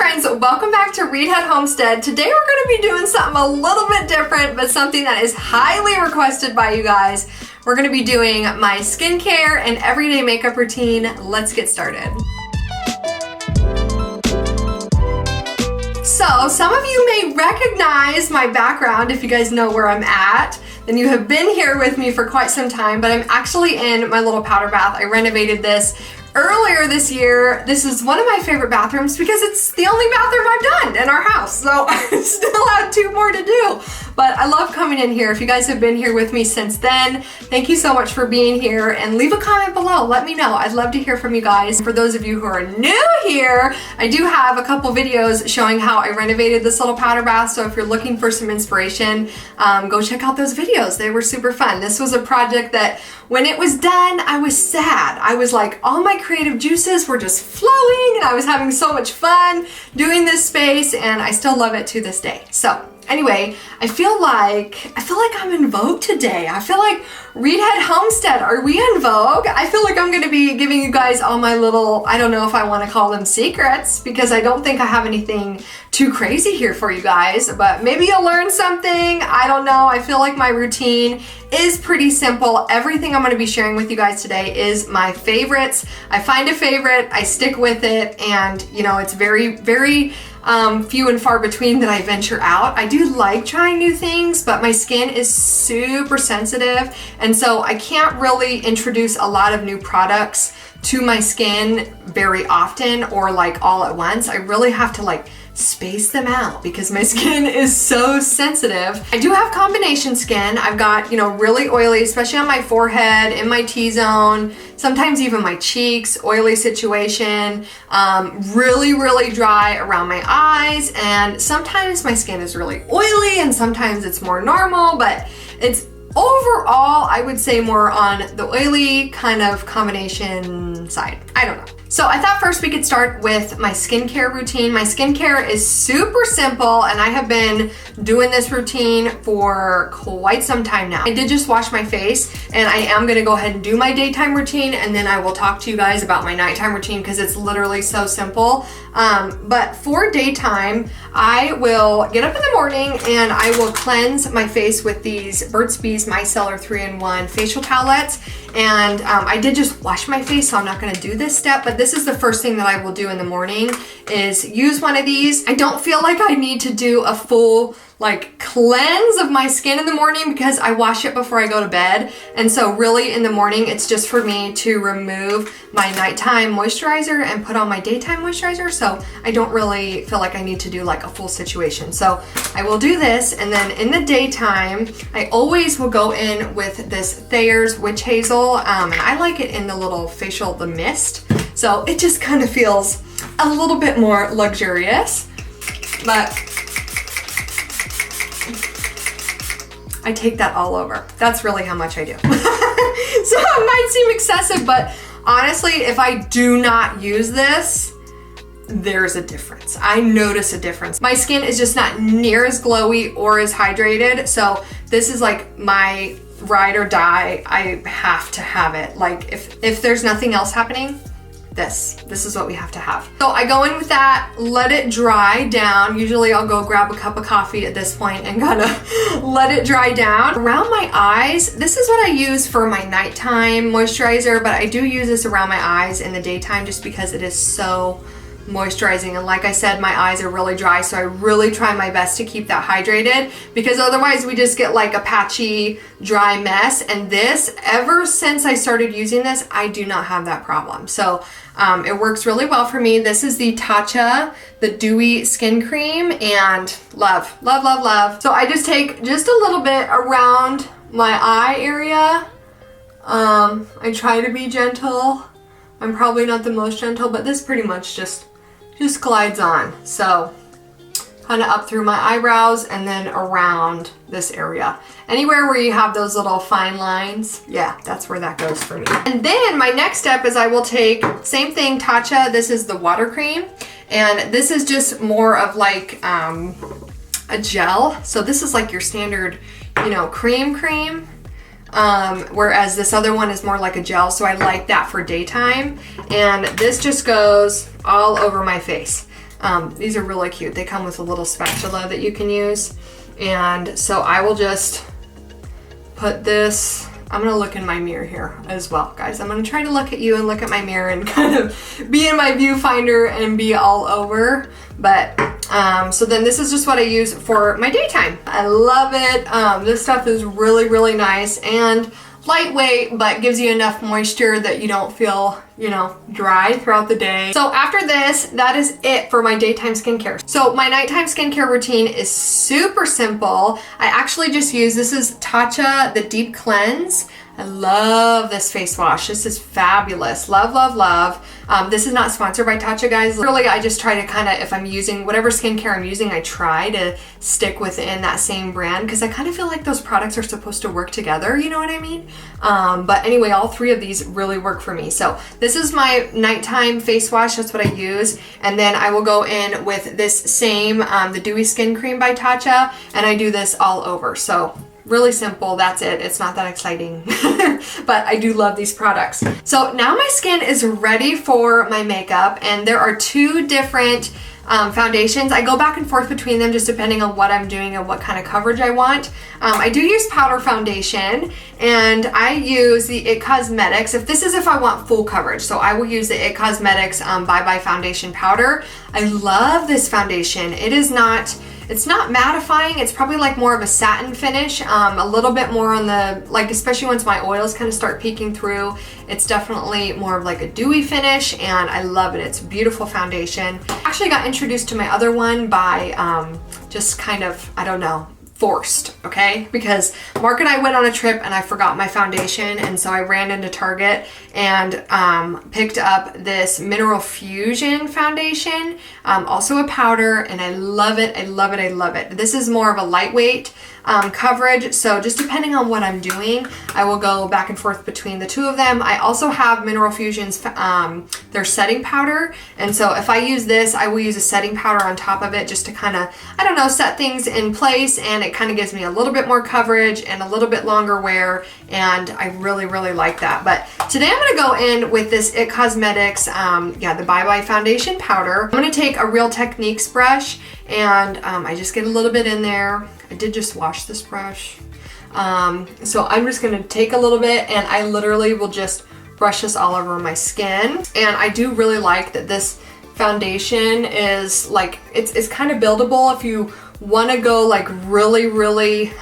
friends, welcome back to Reedhead Homestead. Today we're going to be doing something a little bit different, but something that is highly requested by you guys. We're going to be doing my skincare and everyday makeup routine. Let's get started. So, some of you may recognize my background if you guys know where I'm at. Then you have been here with me for quite some time, but I'm actually in my little powder bath. I renovated this earlier this year. This is one of my favorite bathrooms because it's the only bathroom I've done in our house. So I still have 2 more to do. But I love coming in here. If you guys have been here with me since then, thank you so much for being here, and leave a comment below. Let me know. I'd love to hear from you guys. For those of you who are new here, I do have a couple videos showing how I renovated this little powder bath. So if you're looking for some inspiration, go check out those videos. They were super fun. This was a project that when it was done, I was sad. I was like, all my creative juices were just flowing and I was having so much fun doing this space, and I still love it to this day. So anyway, I feel like I'm in vogue today. I feel like Reedhead Homestead, are we in vogue? I feel like I'm gonna be giving you guys all my little, I don't know if I wanna call them secrets, because I don't think I have anything too crazy here for you guys, but maybe you'll learn something. I don't know. I feel like my routine is pretty simple. Everything I'm gonna be sharing with you guys today is my favorites. I find a favorite, I stick with it, and you know, it's very, very few and far between that I venture out. I do like trying new things, but my skin is super sensitive, and so I can't really introduce a lot of new products to my skin very often or like all at once. I really have to like space them out because my skin is so sensitive. I do have combination skin. I've got, you know, really oily, especially on my forehead, in my T-zone, sometimes even my cheeks, oily situation, really, really dry around my eyes, and sometimes my skin is really oily and sometimes it's more normal, but it's overall, I would say more on the oily kind of combination side. I don't know. So I thought first we could start with my skincare routine. My skincare is super simple, and I have been doing this routine for quite some time now. I did just wash my face, and I am gonna go ahead and do my daytime routine, and then I will talk to you guys about my nighttime routine because it's literally so simple. But for daytime, I will get up in the morning and I will cleanse my face with these Burt's Bees Micellar 3-in-1 facial towelettes. And I did just wash my face, so I'm not gonna do this step, but this is the first thing that I will do in the morning is use one of these. I don't feel like I need to do a full like cleanse of my skin in the morning because I wash it before I go to bed. And so really in the morning, it's just for me to remove my nighttime moisturizer and put on my daytime moisturizer. So I don't really feel like I need to do like a full situation. So I will do this, and then in the daytime, I always will go in with this Thayer's Witch Hazel, and I like it in the little facial, the mist. So it just kind of feels a little bit more luxurious, but I take that all over. That's really how much I do. So it might seem excessive, but honestly, if I do not use this, there's a difference. I notice a difference. My skin is just not near as glowy or as hydrated. So this is like my ride or die. I have to have it. Like if there's nothing else happening, this is what we have to have. So I go in with that, let it dry down. Usually I'll go grab a cup of coffee at this point and kind of let it dry down. Around my eyes, this is what I use for my nighttime moisturizer, but I do use this around my eyes in the daytime just because it is so moisturizing. And like I said, my eyes are really dry, so I really try my best to keep that hydrated because otherwise we just get like a patchy, dry mess. And this, ever since I started using this, I do not have that problem. So it works really well for me. This is the Tatcha, the Dewy Skin Cream, and love, love, love, love. So I just take just a little bit around my eye area. I try to be gentle. I'm probably not the most gentle, but this pretty much just glides on. So kind of up through my eyebrows and then around this area. Anywhere where you have those little fine lines, yeah, that's where that goes for me. And then my next step is I will take, same thing, Tatcha, this is the water cream, and this is just more of like a gel. So this is like your standard, you know, cream. Whereas this other one is more like a gel, so I like that for daytime. And this just goes all over my face. These are really cute. They come with a little spatula that you can use. And so I will just put this, I'm gonna look in my mirror here as well, guys. I'm gonna try to look at you and look at my mirror and kind of be in my viewfinder and be all over. But so then this is just what I use for my daytime. I love it. This stuff is really, really nice and lightweight, but gives you enough moisture that you don't feel, you know, dry throughout the day. So after this, that is it for my daytime skincare. So my nighttime skincare routine is super simple. I actually just use, this is Tatcha, the Deep Cleanse. I love this face wash. This is fabulous. Love, love, love. This is not sponsored by Tatcha, guys. Really, I just try to kind of, if I'm using whatever skincare I'm using, I try to stick within that same brand because I kind of feel like those products are supposed to work together, you know what I mean? But anyway, all three of these really work for me. So this is my nighttime face wash. That's what I use. And then I will go in with this same, the Dewy Skin Cream by Tatcha, and I do this all over. So really simple, that's it. It's not that exciting, but I do love these products. So now my skin is ready for my makeup, and there are two different foundations. I go back and forth between them just depending on what I'm doing and what kind of coverage I want. I do use powder foundation, and I use the IT Cosmetics. If I want full coverage, so I will use the IT Cosmetics Bye Bye Foundation Powder. I love this foundation. It's not mattifying. It's probably like more of a satin finish, a little bit more on the, like, especially once my oils kind of start peeking through, it's definitely more of like a dewy finish, and I love it. It's a beautiful foundation. I actually got introduced to my other one by just kind of, I don't know, forced, okay? Because Mark and I went on a trip and I forgot my foundation, and so I ran into Target and picked up this Mineral Fusion foundation, also a powder, and I love it, I love it, I love it. This is more of a lightweight coverage, so just depending on what I'm doing, I will go back and forth between the two of them. I also have Mineral Fusion's their setting powder, and so if I use this, I will use a setting powder on top of it just to kind of, I don't know, set things in place, and it kind of gives me a little bit more coverage and a little bit longer wear, and I really, really like that. But today I'm going to go in with this IT Cosmetics, the Bye Bye Foundation Powder. I'm going to take a Real Techniques brush, and I just get a little bit in there. I did just wash this brush. So I'm just going to take a little bit, and I literally will just brush this all over my skin. And I do really like that this foundation is like, it's kind of buildable. If you want to go like really, really,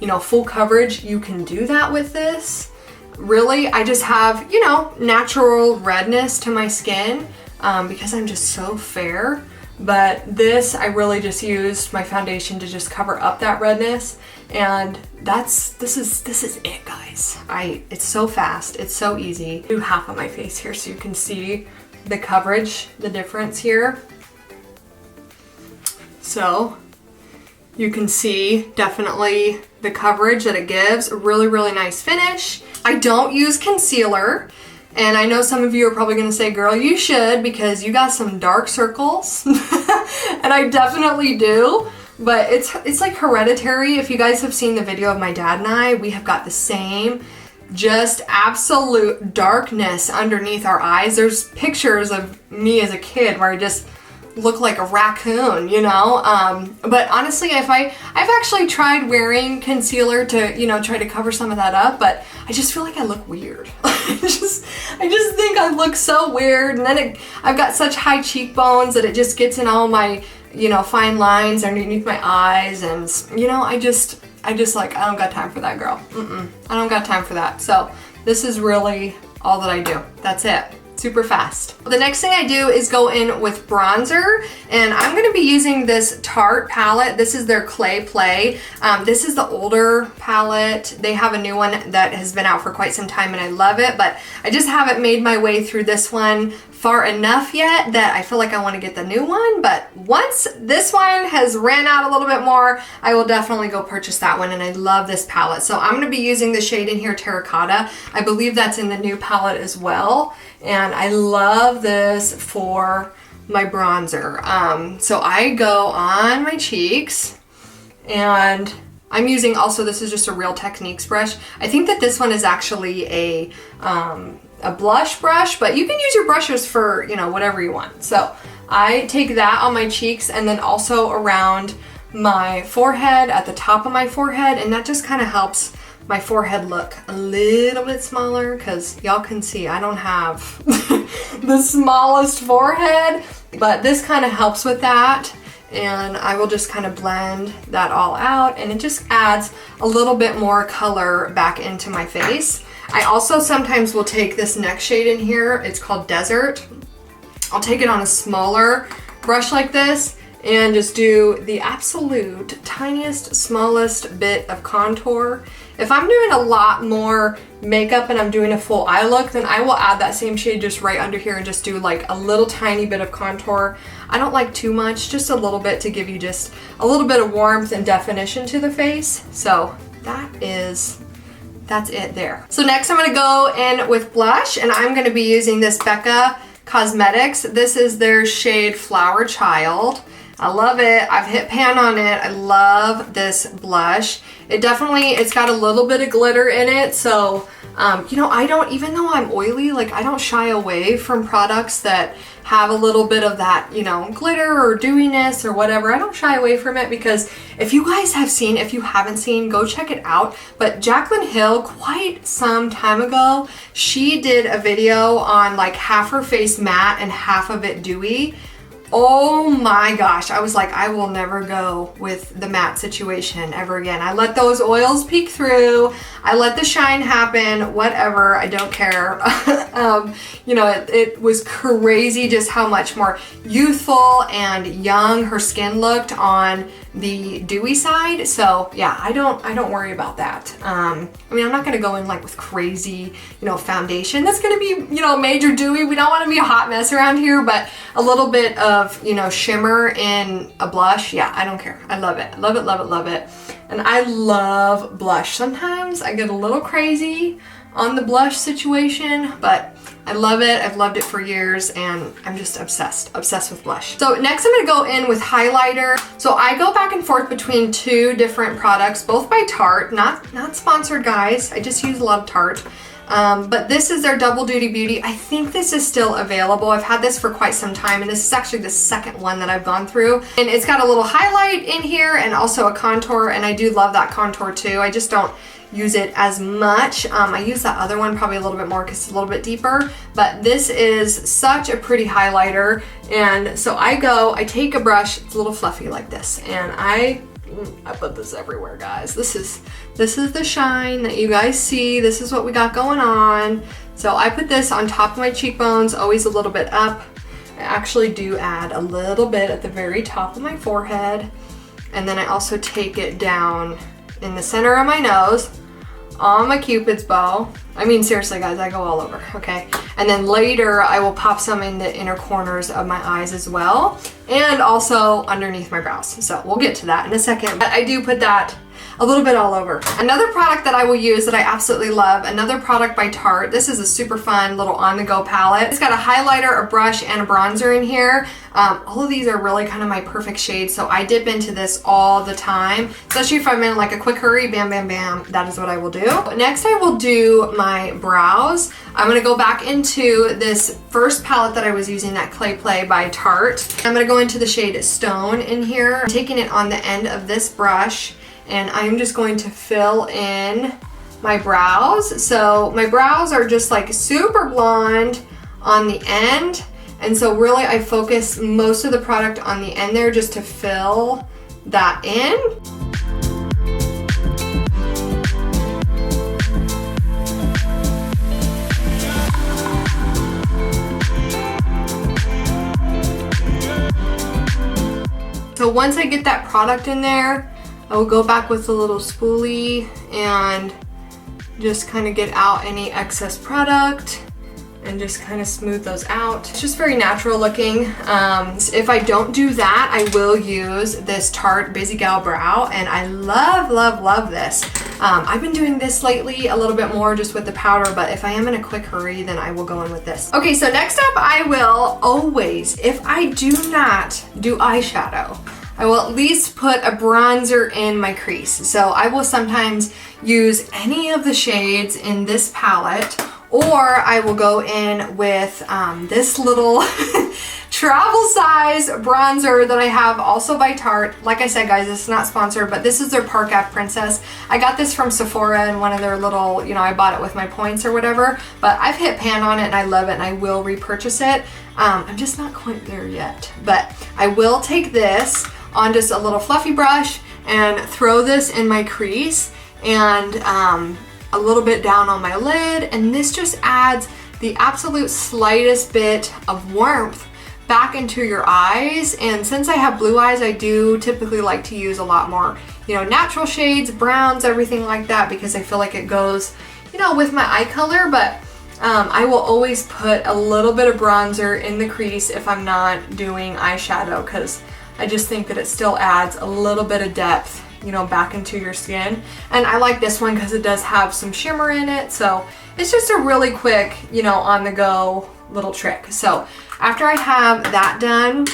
you know, full coverage, you can do that with this. Really, I just have, you know, natural redness to my skin because I'm just so fair. But this, I really just used my foundation to just cover up that redness, and this is it, guys. It's so fast, it's so easy. Do half of my face here so you can see the coverage, the difference here. So you can see definitely the coverage that it gives. A really, really nice finish. I don't use concealer. And I know some of you are probably gonna say, girl, you should, because you got some dark circles. And I definitely do, but it's like hereditary. If you guys have seen the video of my dad and I, we have got the same, just absolute darkness underneath our eyes. There's pictures of me as a kid where I just look like a raccoon, you know? But honestly, I've actually tried wearing concealer to, you know, try to cover some of that up, but I just feel like I look weird. I just think I look so weird, and then I've got such high cheekbones that it just gets in all my, you know, fine lines underneath my eyes, and, you know, I just like, I don't got time for that, girl. I don't got time for that. So this is really all that I do. That's it. Super fast. The next thing I do is go in with bronzer, and I'm going to be using this Tarte palette. This is their Clay Play. This is the older palette. They have a new one that has been out for quite some time, and I love it, but I just haven't made my way through this one far enough yet that I feel like I want to get the new one. But once this one has ran out a little bit more, I will definitely go purchase that one, and I love this palette. So I'm going to be using the shade in here, Terracotta. I believe that's in the new palette as well, and I love this for my bronzer. So I go on my cheeks, and I'm using also, this is just a Real Techniques brush. I think that this one is actually a blush brush, but you can use your brushes for, you know, whatever you want. So I take that on my cheeks and then also around my forehead, at the top of my forehead, and that just kind of helps my forehead look a little bit smaller, because y'all can see I don't have the smallest forehead, but this kind of helps with that. And I will just kind of blend that all out, and it just adds a little bit more color back into my face. I also sometimes will take this next shade in here, it's called Desert. I'll take it on a smaller brush like this and just do the absolute tiniest, smallest bit of contour. If I'm doing a lot more makeup and I'm doing a full eye look, then I will add that same shade just right under here and just do like a little tiny bit of contour. I don't like too much, just a little bit to give you just a little bit of warmth and definition to the face. So that's it there. So next I'm gonna go in with blush, and I'm gonna be using this Becca Cosmetics. This is their shade Flower Child. I love it. I've hit pan on it. I love this blush. It's got a little bit of glitter in it. So, you know, even though I'm oily, like I don't shy away from products that have a little bit of that, you know, glitter or dewiness or whatever. I don't shy away from it, because if you guys have seen, if you haven't seen, go check it out. But Jaclyn Hill, quite some time ago, she did a video on like half her face matte and half of it dewy. Oh my gosh, I was like, I will never go with the matte situation ever again. I let those oils peek through. I let the shine happen, whatever, I don't care. You know, it was crazy just how much more youthful and young her skin looked on the dewy side. So yeah, I don't worry about that. I mean, I'm not gonna go in like with crazy, you know, foundation that's gonna be, you know, major dewy. We don't want to be a hot mess around here, but a little bit of, you know, shimmer in a blush, yeah, I don't care. I love it. Love it, love it, love it. And I love blush. Sometimes I get a little crazy on the blush situation, but I love it. I've loved it for years, and I'm just obsessed with blush. So next I'm gonna go in with highlighter. So I go back and forth between two different products, both by Tarte, not sponsored guys. I just use a lot of Tarte. But this is their Double Duty Beauty. I think this is still available. I've had this for quite some time, and this is actually the second one that I've gone through. And it's got a little highlight in here and also a contour, and I do love that contour too. I just don't use it as much. I use that other one probably a little bit more because it's a little bit deeper, but this is such a pretty highlighter. And so I take a brush, it's a little fluffy like this, and I put this everywhere, guys. This is the shine that you guys see. This is what we got going on. So I put this on top of my cheekbones, always a little bit up. I actually do add a little bit at the very top of my forehead, and then I also take it down in the center of my nose, on my Cupid's bow. I mean, seriously guys, I go all over, okay? And then later I will pop some in the inner corners of my eyes as well, and also underneath my brows. So we'll get to that in a second, but I do put that a little bit all over. Another product that I will use that I absolutely love, another product by Tarte. This is a super fun little on-the-go palette. It's got a highlighter, a brush, and a bronzer in here. All of these are really kind of my perfect shades, so I dip into this all the time, especially if I'm in like a quick hurry, bam, bam, bam, that is what I will do. Next, I will do my brows. I'm gonna go back into this first palette that I was using, that Clay Play by Tarte. I'm gonna go into the shade Stone in here. I'm taking it on the end of this brush, and I'm just going to fill in my brows. So my brows are just like super blonde on the end, and so really I focus most of the product on the end there just to fill that in. So once I get that product in there, I will go back with a little spoolie and just kind of get out any excess product and just kind of smooth those out. It's just very natural looking. If I don't do that, I will use this Tarte Busy Gal Brow, and I love, love, love this. I've been doing this lately a little bit more just with the powder, but if I am in a quick hurry, then I will go in with this. Okay, so next up, I will always, if I do not do eyeshadow, I will at least put a bronzer in my crease. So I will sometimes use any of the shades in this palette, or I will go in with this little travel size bronzer that I have also by Tarte. Like I said, guys, this is not sponsored, but this is their Park Ave Princess. I got this from Sephora in one of their little, you know, I bought it with my points or whatever, but I've hit pan on it and I love it and I will repurchase it. I'm just not quite there yet, but I will take this on just a little fluffy brush and throw this in my crease and a little bit down on my lid, and this just adds the absolute slightest bit of warmth back into your eyes. And since I have blue eyes, I do typically like to use a lot more, you know, natural shades, browns, everything like that, because I feel like it goes, you know, with my eye color. But I will always put a little bit of bronzer in the crease if I'm not doing eyeshadow, because I just think that it still adds a little bit of depth, you know, back into your skin. And I like this one because it does have some shimmer in it, so it's just a really quick, you know, on the go little trick. So after I have that done,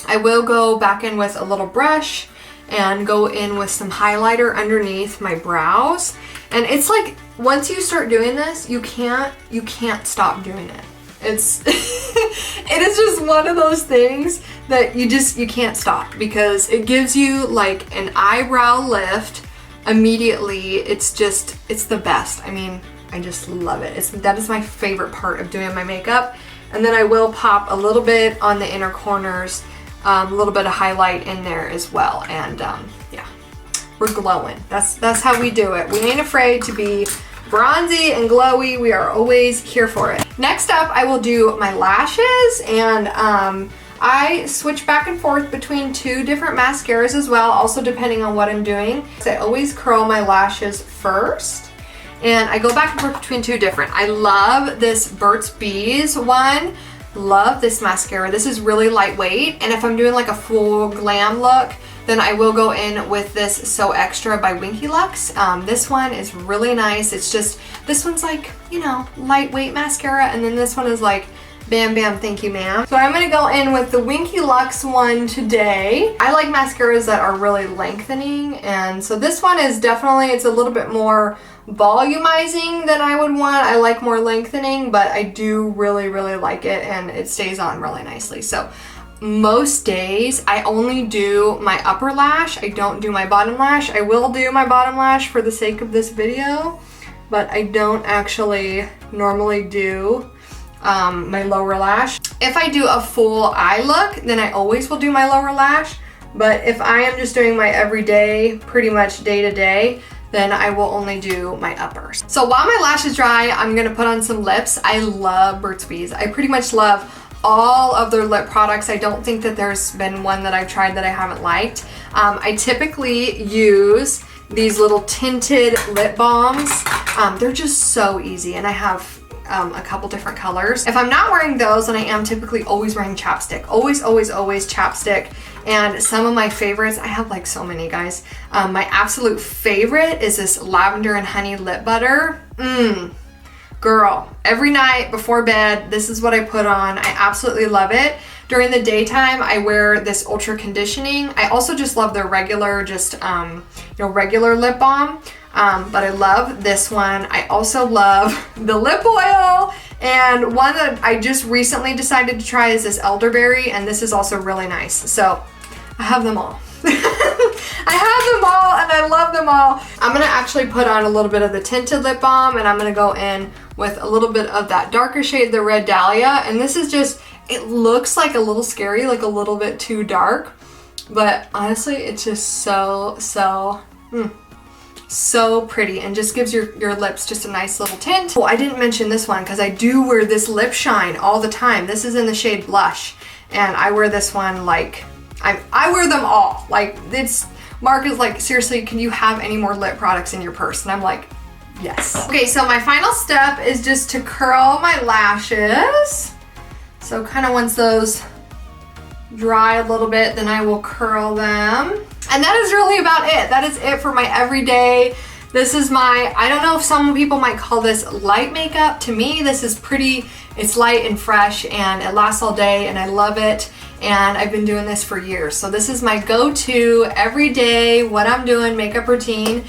I will go back in with a little brush and go in with some highlighter underneath my brows. And it's like, once you start doing this, you can't stop doing it. It's it is just one of those things that you can't stop, because it gives you like an eyebrow lift immediately. It's the best. I mean, I just love it. That is my favorite part of doing my makeup. And then I will pop a little bit on the inner corners, a little bit of highlight in there as well. And yeah, we're glowing. That's how we do it. We ain't afraid to be bronzy and glowy. We are always here for it. Next up, I will do my lashes, and I switch back and forth between two different mascaras as well, also depending on what I'm doing. So I always curl my lashes first, and I go back and forth between two different. I love this Burt's Bees one. Love this mascara. This is really lightweight, and if I'm doing like a full glam look, then I will go in with this So Extra by Winky Lux. This one is really nice. It's just, this one's like, you know, lightweight mascara, and then this one is like, bam, bam, thank you, ma'am. So I'm gonna go in with the Winky Lux one today. I like mascaras that are really lengthening, and so this one is definitely, it's a little bit more volumizing than I would want. I like more lengthening, but I do really, really like it, and it stays on really nicely. So most days I only do my upper lash. I don't do my bottom lash. I will do my bottom lash for the sake of this video, but I don't actually normally do my lower lash. If I do a full eye look, then I always will do my lower lash. But if I am just doing my everyday, pretty much day to day, then I will only do my uppers. So while my lashes dry, I'm gonna put on some lips. I love Burt's Bees. I pretty much love all of their lip products. I don't think that there's been one that I've tried that I haven't liked. I typically use these little tinted lip balms. They're just so easy, and I have a couple different colors. If I'm not wearing those, then I am typically always wearing chapstick. Always, always, always chapstick. And some of my favorites, I have like so many, guys. My absolute favorite is this lavender and honey lip butter. Girl, every night before bed, this is what I put on. I absolutely love it. During the daytime, I wear this ultra conditioning. I also just love their regular, just you know, regular lip balm. But I love this one. I also love the lip oil, and one that I just recently decided to try is this elderberry, and this is also really nice. So I have them all. I have them all, and I love them all. I'm gonna actually put on a little bit of the tinted lip balm, and I'm gonna go in with a little bit of that darker shade, the Red Dahlia. And this is just, it looks like a little scary, like a little bit too dark, but honestly, it's just so pretty, and just gives your lips just a nice little tint. Oh, I didn't mention this one because I do wear this lip shine all the time. This is in the shade Blush, and I wear this one like, I wear them all. Like, it's, Mark is like, seriously, can you have any more lip products in your purse? And I'm like, yes. Okay, so my final step is just to curl my lashes. So kind of once those dry a little bit, then I will curl them. And that is really about it. That is it for my everyday. This is my, I don't know if some people might call this light makeup. To me, this is pretty, it's light and fresh, and it lasts all day, and I love it. And I've been doing this for years. So this is my go-to everyday, what I'm doing makeup routine.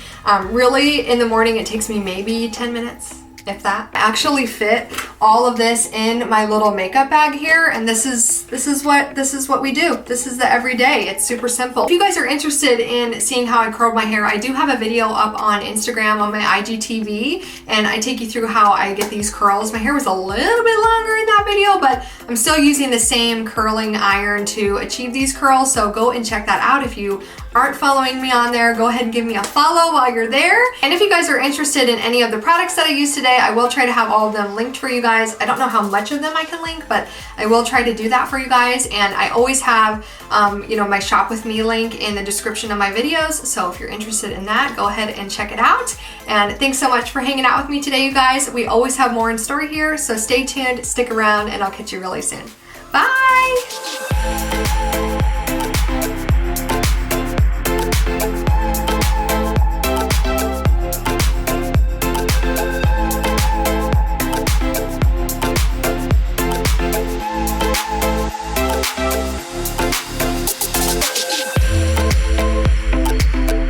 Really in the morning, it takes me maybe 10 minutes. if that. I actually fit all of this in my little makeup bag here, and this is what we do. This is the everyday. It's super simple. If you guys are interested in seeing how I curled my hair, I do have a video up on Instagram on my IGTV, and I take you through how I get these curls. My hair was a little bit longer in that video, but I'm still using the same curling iron to achieve these curls, so go and check that out. If you aren't following me on there, go ahead and give me a follow while you're there. And if you guys are interested in any of the products that I use today, I will try to have all of them linked for you guys. I don't know how much of them I can link, but I will try to do that for you guys. And I always have, my shop with me link in the description of my videos. So if you're interested in that, go ahead and check it out. And thanks so much for hanging out with me today, you guys. We always have more in store here, so stay tuned, stick around, and I'll catch you really soon. Bye!